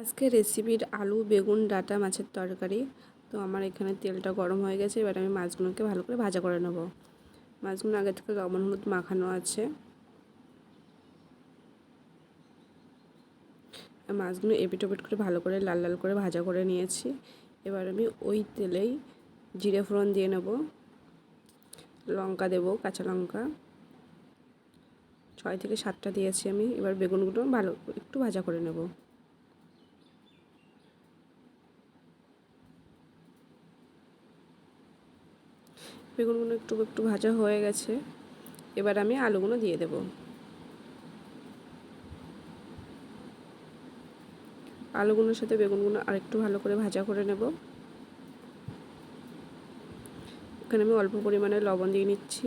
আজকে রেসিপির আলু বেগুন ডাঁটা মাছের তরকারি। তো আমার এখানে তেলটা গরম হয়ে গেছে, এবার আমি মাছগুলোকে ভালো করে ভাজা করে নেব। মাছগুলো আগে থেকে লবণ হলুদ মাখানো আছে। মাছগুলো এপিট ওপিট করে ভালো করে লাল লাল করে ভাজা করে নিয়েছি। এবার আমি ওই তেলেই জিরে ফোড়ন দিয়ে নেব, লঙ্কা দেব, কাঁচা লঙ্কা 6 থেকে 7টা দিয়েছি আমি। এবার বেগুনগুলো ভালো একটু ভাজা করে নেব। বেগুনগুলো একটু একটু ভাজা হয়ে গেছে, এবার আমি আলুগুলো দিয়ে দেব। আলুগুলোর সাথে বেগুনগুলো আরেকটু ভালো করে ভাজা করে নেব। এখানে আমি অল্প পরিমাণে লবণ দিয়ে নিচ্ছি।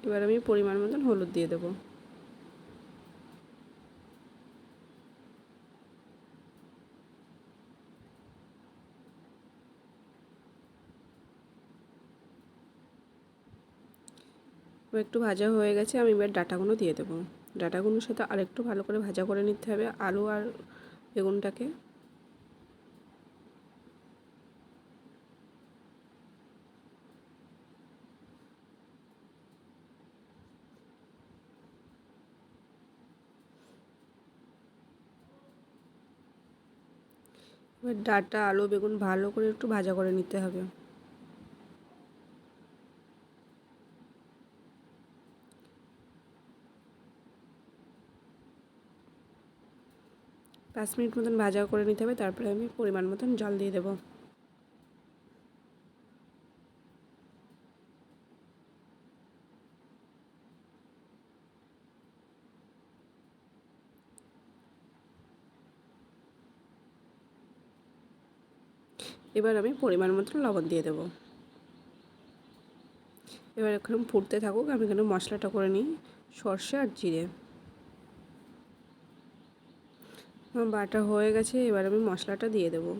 এবার আমি পরিমাণ মতন হলুদ দিয়ে দেব। এবার একটু ভাজা হয়ে গেছে, আমি এবার ডাঁটাগুলো দিয়ে দেবো। ডাঁটাগুলোর সাথে আরেকটু ভালো করে ভাজা করে নিতে হবে আলু আর বেগুনটাকে। এবার ডাঁটা আলু বেগুন ভালো করে একটু ভাজা করে নিতে হবে। পাঁচ মিনিট মতন ভাজা করে নিতে হবে, তারপরে আমি পরিমাণ মতন জল দিয়ে দেবো। এবার আমি পরিমাণ মতন লবণ দিয়ে দেবো। এবার এখন ফুটতে থাকুক, আমি এখানে মশলাটা করে নিই। সর্ষে আর জিরে বাটা হয়ে গেছে, এবার আমি মশলাটা দিয়ে দেবো।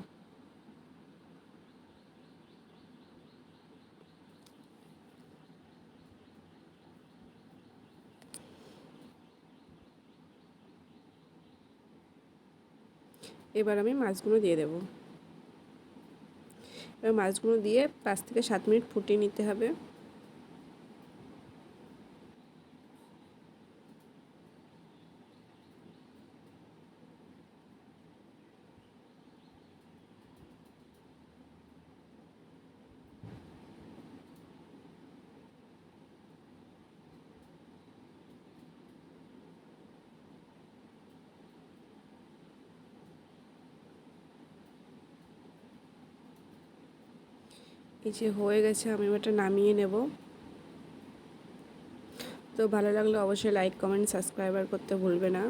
এবার আমি মাছগুলো দিয়ে দেবো। এবার মাছগুলো দিয়ে 5 থেকে 7 মিনিট ফুটিয়ে নিতে হবে। এই যে হয়ে গেছে, আমি এটা নামিয়ে নেব। তো ভালো লাগলে অবশ্যই লাইক কমেন্ট সাবস্ক্রাইব করতে ভুলবে না।